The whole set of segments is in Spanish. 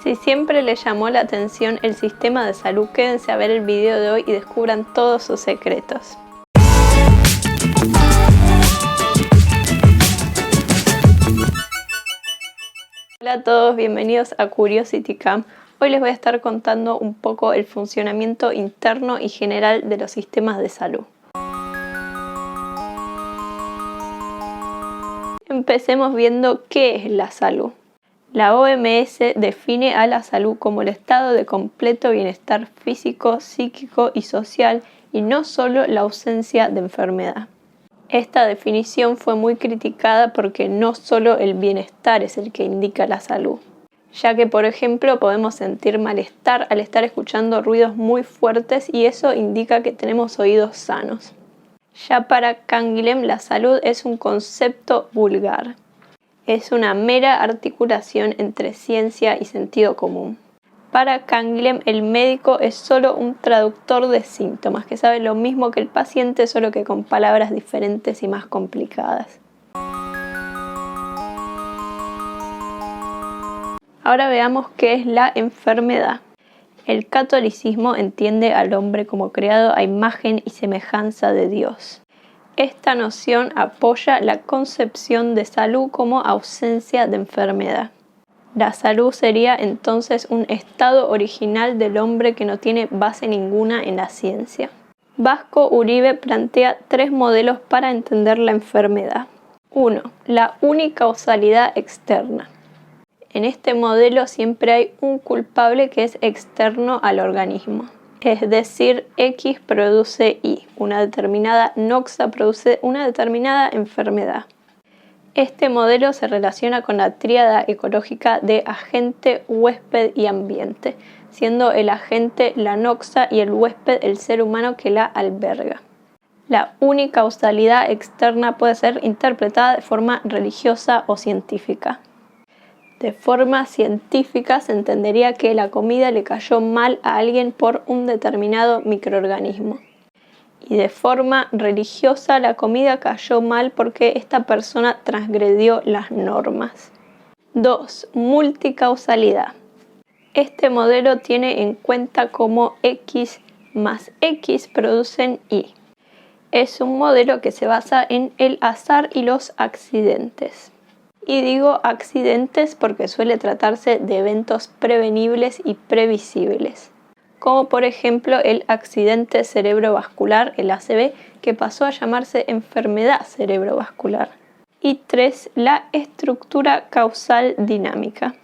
Si siempre les llamó la atención el sistema de salud, quédense a ver el video de hoy y descubran todos sus secretos. Hola a todos, bienvenidos a Curiosity Cam. Hoy les voy a estar contando un poco el funcionamiento interno y general de los sistemas de salud. Empecemos viendo qué es la salud. La OMS define a la salud como el estado de completo bienestar físico, psíquico y social, y no solo la ausencia de enfermedad. Esta definición fue muy criticada porque no solo el bienestar es el que indica la salud, ya que, por ejemplo, podemos sentir malestar al estar escuchando ruidos muy fuertes y eso indica que tenemos oídos sanos. Ya para Canguilhem, la salud es un concepto vulgar. Es una mera articulación entre ciencia y sentido común. Para Canguilhem, el médico es solo un traductor de síntomas, que sabe lo mismo que el paciente, solo que con palabras diferentes y más complicadas. Ahora veamos qué es la enfermedad. El catolicismo entiende al hombre como creado a imagen y semejanza de Dios. Esta noción apoya la concepción de salud como ausencia de enfermedad. La salud sería entonces un estado original del hombre que no tiene base ninguna en la ciencia. Vasco Uribe plantea 3 modelos para entender la enfermedad. 1. La unicausalidad externa. En este modelo siempre hay un culpable que es externo al organismo. Es decir, X produce Y. Una determinada noxa produce una determinada enfermedad. Este modelo se relaciona con la tríada ecológica de agente, huésped y ambiente, siendo el agente la noxa y el huésped el ser humano que la alberga. La unicausalidad externa puede ser interpretada de forma religiosa o científica. De forma científica se entendería que la comida le cayó mal a alguien por un determinado microorganismo. Y de forma religiosa la comida cayó mal porque esta persona transgredió las normas. 2. Multicausalidad. Este modelo tiene en cuenta cómo X más X producen Y. Es un modelo que se basa en el azar y los accidentes. Y digo accidentes porque suele tratarse de eventos prevenibles y previsibles, como por ejemplo el accidente cerebrovascular, el ACV, que pasó a llamarse enfermedad cerebrovascular. Y 3. La estructura causal dinámica,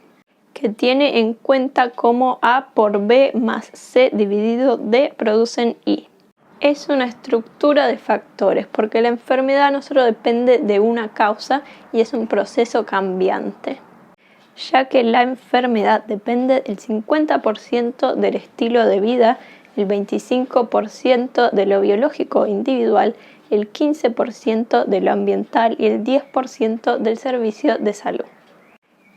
que tiene en cuenta cómo A por B más C dividido D producen Y. Es una estructura de factores, porque la enfermedad no solo depende de una causa y es un proceso cambiante, ya que la enfermedad depende del 50% del estilo de vida, el 25% de lo biológico individual, el 15% de lo ambiental y el 10% del servicio de salud.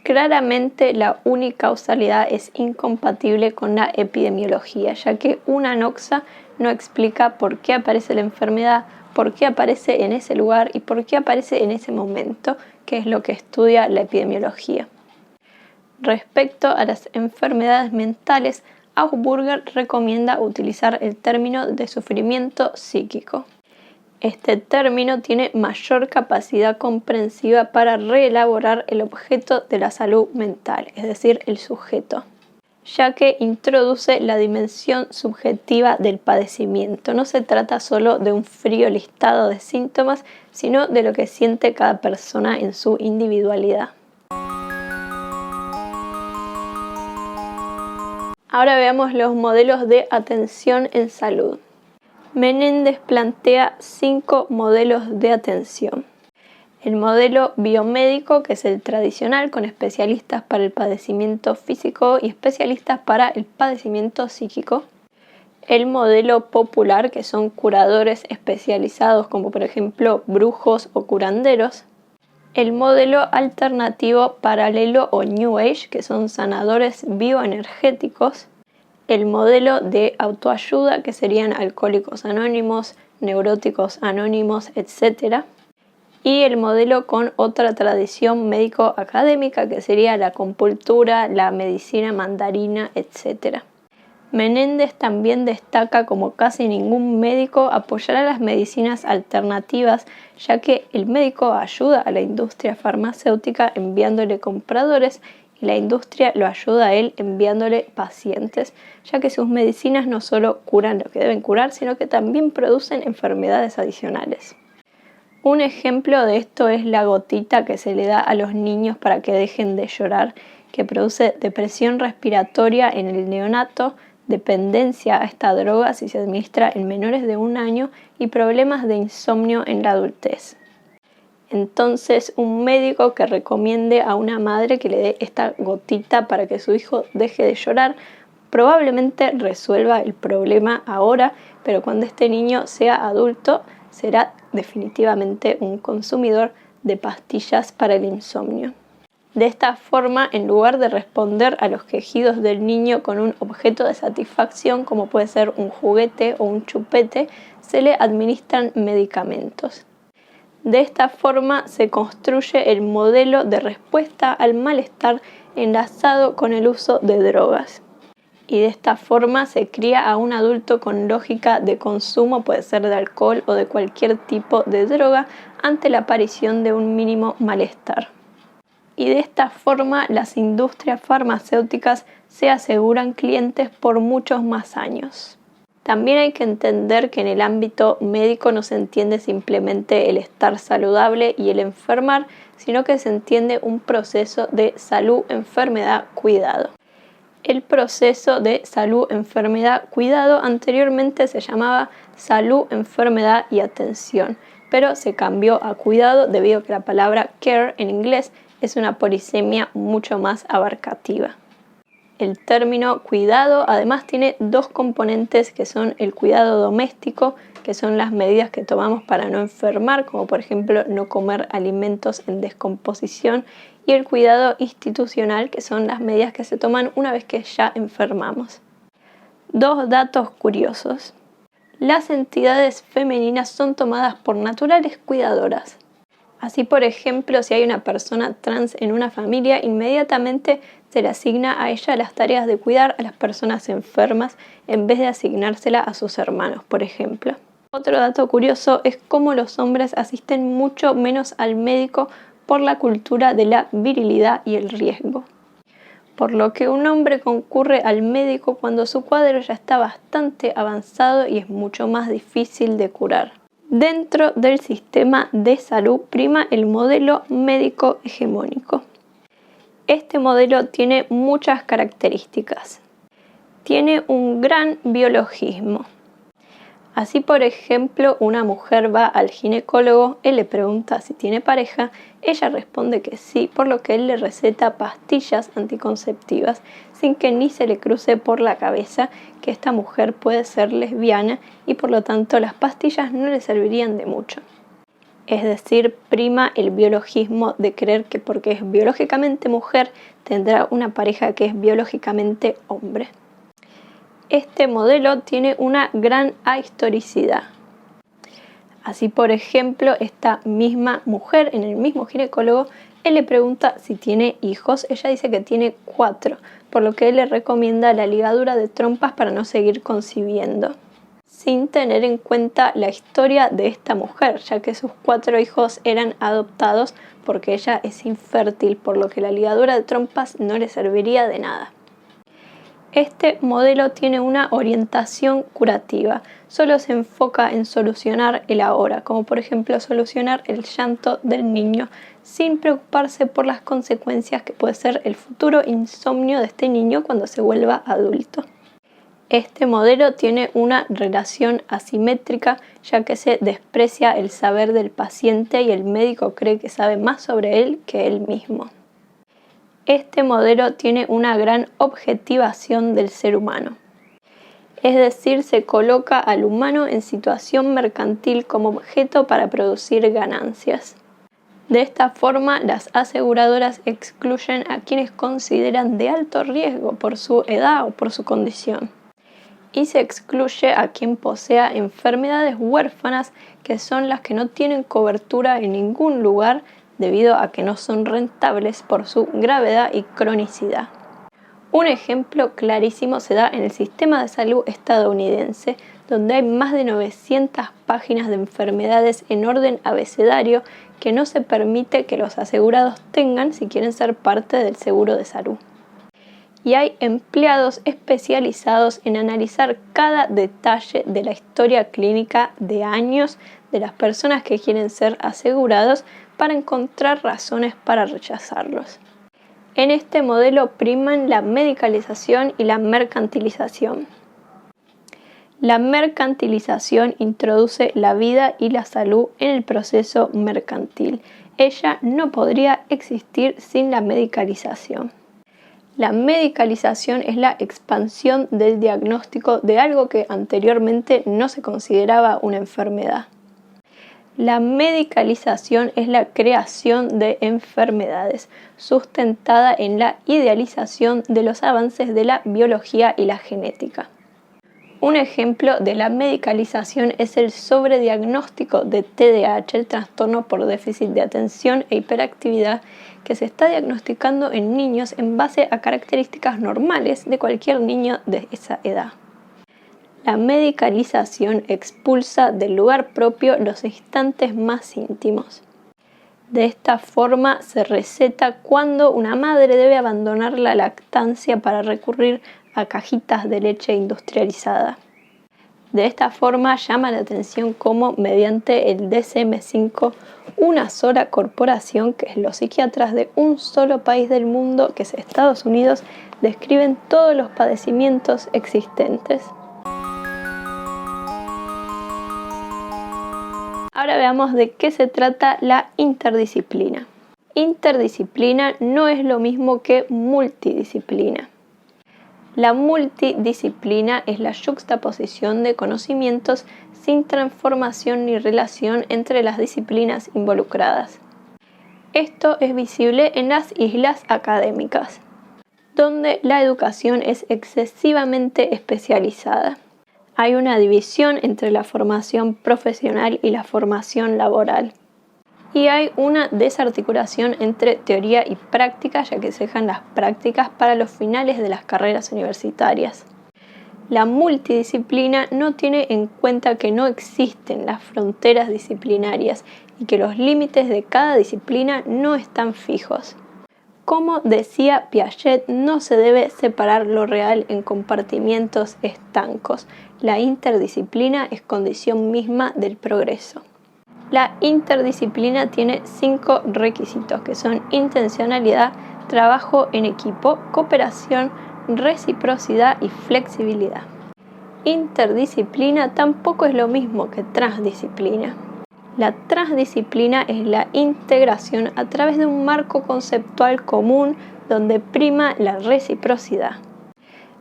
Claramente la unicausalidad es incompatible con la epidemiología, ya que una noxa no explica por qué aparece la enfermedad, por qué aparece en ese lugar y por qué aparece en ese momento, que es lo que estudia la epidemiología. Respecto a las enfermedades mentales, Augsburger recomienda utilizar el término de sufrimiento psíquico. Este término tiene mayor capacidad comprensiva para reelaborar el objeto de la salud mental, es decir, el sujeto, ya que introduce la dimensión subjetiva del padecimiento. No se trata solo de un frío listado de síntomas, sino de lo que siente cada persona en su individualidad. Ahora veamos los modelos de atención en salud. Menéndez plantea 5 modelos de atención. El modelo biomédico, que es el tradicional, con especialistas para el padecimiento físico y especialistas para el padecimiento psíquico. El modelo popular, que son curadores especializados como por ejemplo brujos o curanderos. El modelo alternativo paralelo o New Age, que son sanadores bioenergéticos. El modelo de autoayuda, que serían alcohólicos anónimos, neuróticos anónimos, etc. y el modelo con otra tradición médico-académica que sería la acupuntura, la medicina mandarina, etc. Menéndez también destaca como casi ningún médico apoyará las medicinas alternativas, ya que el médico ayuda a la industria farmacéutica enviándole compradores y la industria lo ayuda a él enviándole pacientes, ya que sus medicinas no solo curan lo que deben curar, sino que también producen enfermedades adicionales. Un ejemplo de esto es la gotita que se le da a los niños para que dejen de llorar, que produce depresión respiratoria en el neonato, dependencia a esta droga si se administra en menores de 1 año y problemas de insomnio en la adultez. Entonces, un médico que recomiende a una madre que le dé esta gotita para que su hijo deje de llorar, probablemente resuelva el problema ahora, pero cuando este niño sea adulto, será definitivamente un consumidor de pastillas para el insomnio. De esta forma, en lugar de responder a los quejidos del niño con un objeto de satisfacción, como puede ser un juguete o un chupete, se le administran medicamentos. De esta forma se construye el modelo de respuesta al malestar enlazado con el uso de drogas. Y de esta forma se cría a un adulto con lógica de consumo, puede ser de alcohol o de cualquier tipo de droga, ante la aparición de un mínimo malestar. Y de esta forma las industrias farmacéuticas se aseguran clientes por muchos más años. También hay que entender que en el ámbito médico no se entiende simplemente el estar saludable y el enfermar, sino que se entiende un proceso de salud, enfermedad, cuidado. El proceso de salud, enfermedad, cuidado anteriormente se llamaba salud, enfermedad y atención, pero se cambió a cuidado debido a que la palabra care en inglés es una polisemia mucho más abarcativa. El término cuidado además tiene 2 componentes que son el cuidado doméstico, que son las medidas que tomamos para no enfermar, como por ejemplo no comer alimentos en descomposición, y el cuidado institucional, que son las medidas que se toman una vez que ya enfermamos. 2 datos curiosos. Las entidades femeninas son tomadas por naturales cuidadoras. Así, por ejemplo, si hay una persona trans en una familia, inmediatamente se le asigna a ella las tareas de cuidar a las personas enfermas en vez de asignársela a sus hermanos, por ejemplo. Otro dato curioso es cómo los hombres asisten mucho menos al médico por la cultura de la virilidad y el riesgo. Por lo que un hombre concurre al médico cuando su cuadro ya está bastante avanzado y es mucho más difícil de curar. Dentro del sistema de salud prima el modelo médico hegemónico. Este modelo tiene muchas características. Tiene un gran biologismo. Así, por ejemplo, una mujer va al ginecólogo, él le pregunta si tiene pareja, ella responde que sí, por lo que él le receta pastillas anticonceptivas sin que ni se le cruce por la cabeza que esta mujer puede ser lesbiana y por lo tanto las pastillas no le servirían de mucho. Es decir, prima el biologismo de creer que porque es biológicamente mujer tendrá una pareja que es biológicamente hombre. Este modelo tiene una gran ahistoricidad. Así, por ejemplo, esta misma mujer en el mismo ginecólogo, él le pregunta si tiene hijos, ella dice que tiene 4, por lo que él le recomienda la ligadura de trompas para no seguir concibiendo, sin tener en cuenta la historia de esta mujer, ya que sus 4 hijos eran adoptados porque ella es infértil, por lo que la ligadura de trompas no le serviría de nada. Este modelo tiene una orientación curativa, solo se enfoca en solucionar el ahora, como por ejemplo solucionar el llanto del niño, sin preocuparse por las consecuencias que puede ser el futuro insomnio de este niño cuando se vuelva adulto. Este modelo tiene una relación asimétrica, ya que se desprecia el saber del paciente y el médico cree que sabe más sobre él que él mismo. Este modelo tiene una gran objetivación del ser humano. Es decir, se coloca al humano en situación mercantil como objeto para producir ganancias. De esta forma, las aseguradoras excluyen a quienes consideran de alto riesgo por su edad o por su condición. y se excluye a quien posea enfermedades huérfanas, que son las que no tienen cobertura en ningún lugar debido a que no son rentables por su gravedad y cronicidad. Un ejemplo clarísimo se da en el sistema de salud estadounidense, donde hay más de 900 páginas de enfermedades en orden abecedario que no se permite que los asegurados tengan si quieren ser parte del seguro de salud. Y hay empleados especializados en analizar cada detalle de la historia clínica de años de las personas que quieren ser asegurados para encontrar razones para rechazarlos. En este modelo priman la medicalización y la mercantilización. La mercantilización introduce la vida y la salud en el proceso mercantil. Ella no podría existir sin la medicalización. La medicalización es la expansión del diagnóstico de algo que anteriormente no se consideraba una enfermedad. La medicalización es la creación de enfermedades, sustentada en la idealización de los avances de la biología y la genética. Un ejemplo de la medicalización es el sobrediagnóstico de TDAH, el trastorno por déficit de atención e hiperactividad, que se está diagnosticando en niños en base a características normales de cualquier niño de esa edad. La medicalización expulsa del lugar propio los instantes más íntimos. De esta forma se receta cuando una madre debe abandonar la lactancia para recurrir a cajitas de leche industrializada. De esta forma llama la atención cómo mediante el DSM-5, una sola corporación, que es los psiquiatras de un solo país del mundo, que es Estados Unidos, describen todos los padecimientos existentes. Ahora veamos de qué se trata la interdisciplina. Interdisciplina no es lo mismo que multidisciplina. La multidisciplina es la yuxtaposición de conocimientos sin transformación ni relación entre las disciplinas involucradas. Esto es visible en las islas académicas, donde la educación es excesivamente especializada. Hay una división entre la formación profesional y la formación laboral. Y hay una desarticulación entre teoría y práctica, ya que se dejan las prácticas para los finales de las carreras universitarias. La multidisciplina no tiene en cuenta que no existen las fronteras disciplinarias y que los límites de cada disciplina no están fijos. Como decía Piaget, no se debe separar lo real en compartimientos estancos. La interdisciplina es condición misma del progreso. La interdisciplina tiene 5 requisitos, que son intencionalidad, trabajo en equipo, cooperación, reciprocidad y flexibilidad. Interdisciplina tampoco es lo mismo que transdisciplina. La transdisciplina es la integración a través de un marco conceptual común donde prima la reciprocidad.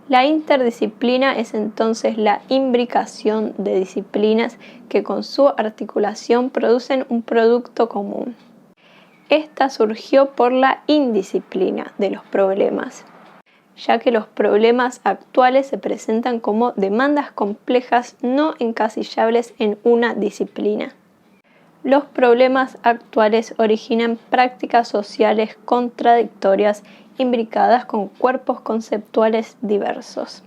La interdisciplina es entonces la imbricación de disciplinas que con su articulación producen un producto común. Esta surgió por la indisciplina de los problemas, ya que los problemas actuales se presentan como demandas complejas no encasillables en una disciplina. Los problemas actuales originan prácticas sociales contradictorias imbricadas con cuerpos conceptuales diversos.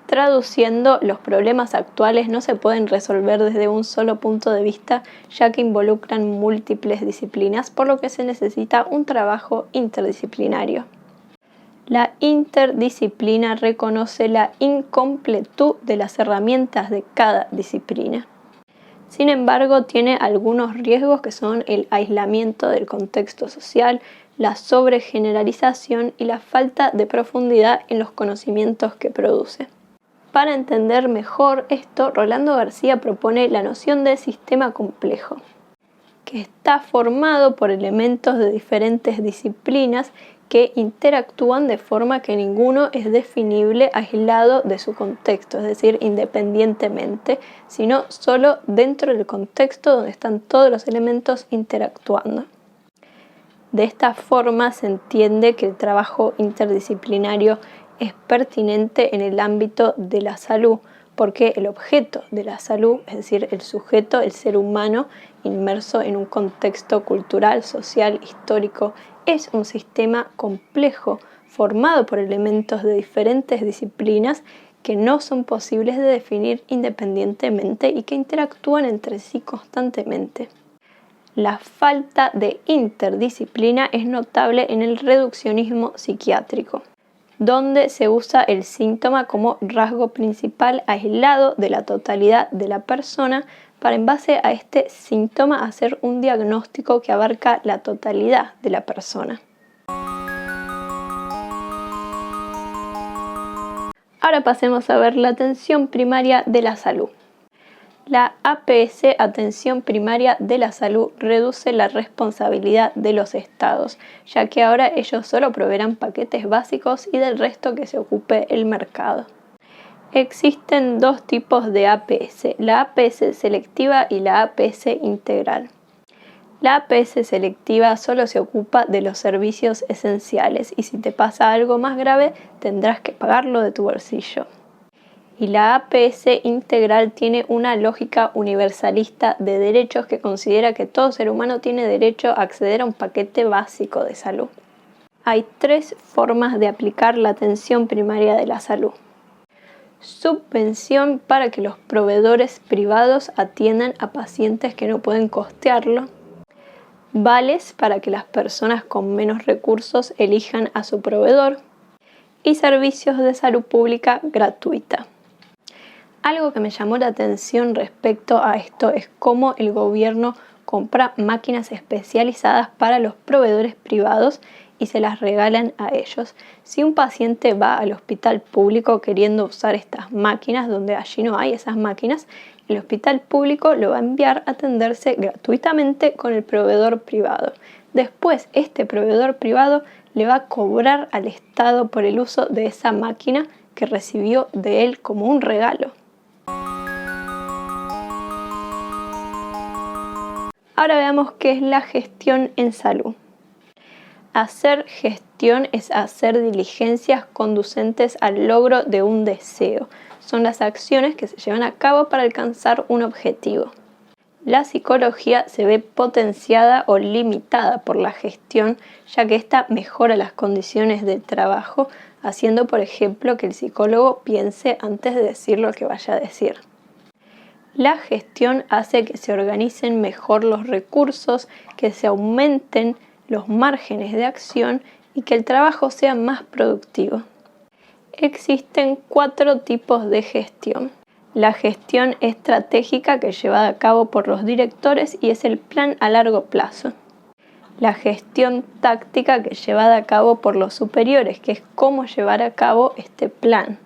Traduciendo, los problemas actuales no se pueden resolver desde un solo punto de vista, ya que involucran múltiples disciplinas, por lo que se necesita un trabajo interdisciplinario. La interdisciplina reconoce la incompletud de las herramientas de cada disciplina. Sin embargo, tiene algunos riesgos que son el aislamiento del contexto social, la sobregeneralización y la falta de profundidad en los conocimientos que produce. Para entender mejor esto, Rolando García propone la noción de sistema complejo, que está formado por elementos de diferentes disciplinas que interactúan de forma que ninguno es definible aislado de su contexto, es decir, independientemente, sino solo dentro del contexto donde están todos los elementos interactuando. De esta forma se entiende que el trabajo interdisciplinario es pertinente en el ámbito de la salud, porque el objeto de la salud, es decir, el sujeto, el ser humano, inmerso en un contexto cultural, social, histórico, es un sistema complejo, formado por elementos de diferentes disciplinas que no son posibles de definir independientemente y que interactúan entre sí constantemente. La falta de interdisciplina es notable en el reduccionismo psiquiátrico, donde se usa el síntoma como rasgo principal aislado de la totalidad de la persona para en base a este síntoma hacer un diagnóstico que abarca la totalidad de la persona. Ahora pasemos a ver la atención primaria de la salud. La APS, Atención Primaria de la Salud, reduce la responsabilidad de los estados, ya que ahora ellos solo proveerán paquetes básicos y del resto que se ocupe el mercado. Existen dos tipos de APS, la APS selectiva y la APS integral. La APS selectiva solo se ocupa de los servicios esenciales y si te pasa algo más grave tendrás que pagarlo de tu bolsillo. Y la APS integral tiene una lógica universalista de derechos que considera que todo ser humano tiene derecho a acceder a un paquete básico de salud. Hay tres formas de aplicar la atención primaria de la salud. Subvención para que los proveedores privados atiendan a pacientes que no pueden costearlo. Vales para que las personas con menos recursos elijan a su proveedor. Y servicios de salud pública gratuita. Algo que me llamó la atención respecto a esto es cómo el gobierno compra máquinas especializadas para los proveedores privados y se las regalan a ellos. Si un paciente va al hospital público queriendo usar estas máquinas, donde allí no hay esas máquinas, el hospital público lo va a enviar a atenderse gratuitamente con el proveedor privado. Después, este proveedor privado le va a cobrar al Estado por el uso de esa máquina que recibió de él como un regalo. Ahora veamos qué es la gestión en salud. Hacer gestión es hacer diligencias conducentes al logro de un deseo. Son las acciones que se llevan a cabo para alcanzar un objetivo. La psicología se ve potenciada o limitada por la gestión, ya que ésta mejora las condiciones de trabajo, haciendo, por ejemplo, que el psicólogo piense antes de decir lo que vaya a decir. La gestión hace que se organicen mejor los recursos, que se aumenten los márgenes de acción y que el trabajo sea más productivo. Existen 4 tipos de gestión. La gestión estratégica, que es llevada a cabo por los directores y es el plan a largo plazo. La gestión táctica, que es llevada a cabo por los superiores, que es cómo llevar a cabo este plan.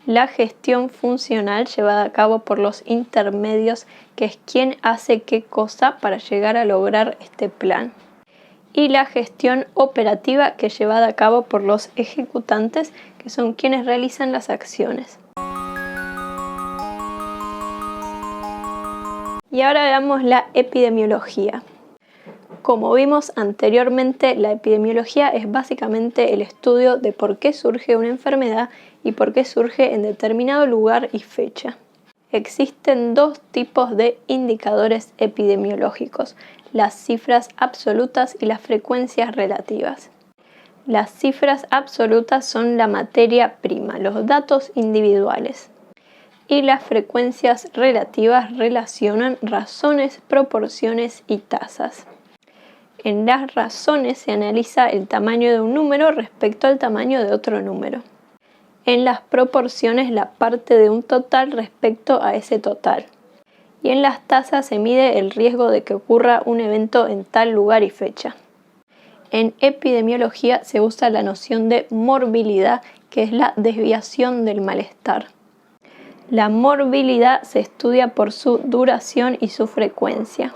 La gestión funcional, llevada a cabo por los intermedios, que es quién hace qué cosa para llegar a lograr este plan. Y la gestión operativa, que es llevada a cabo por los ejecutantes, que son quienes realizan las acciones. Y ahora veamos la epidemiología. Como vimos anteriormente, la epidemiología es básicamente el estudio de por qué surge una enfermedad y por qué surge en determinado lugar y fecha. Existen 2 tipos de indicadores epidemiológicos, las cifras absolutas y las frecuencias relativas. Las cifras absolutas son la materia prima, los datos individuales. Y las frecuencias relativas relacionan razones, proporciones y tasas. En las razones se analiza el tamaño de un número respecto al tamaño de otro número. En las proporciones la parte de un total respecto a ese total. Y en las tasas se mide el riesgo de que ocurra un evento en tal lugar y fecha. En epidemiología se usa la noción de morbilidad, que es la desviación del malestar. La morbilidad se estudia por su duración y su frecuencia.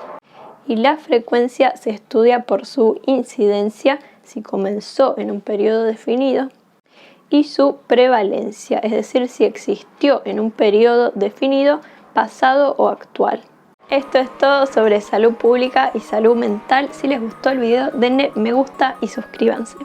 Y la frecuencia se estudia por su incidencia, si comenzó en un periodo definido, y su prevalencia, es decir, si existió en un periodo definido, pasado o actual. Esto es todo sobre salud pública y salud mental. Si les gustó el video, denle me gusta y suscríbanse.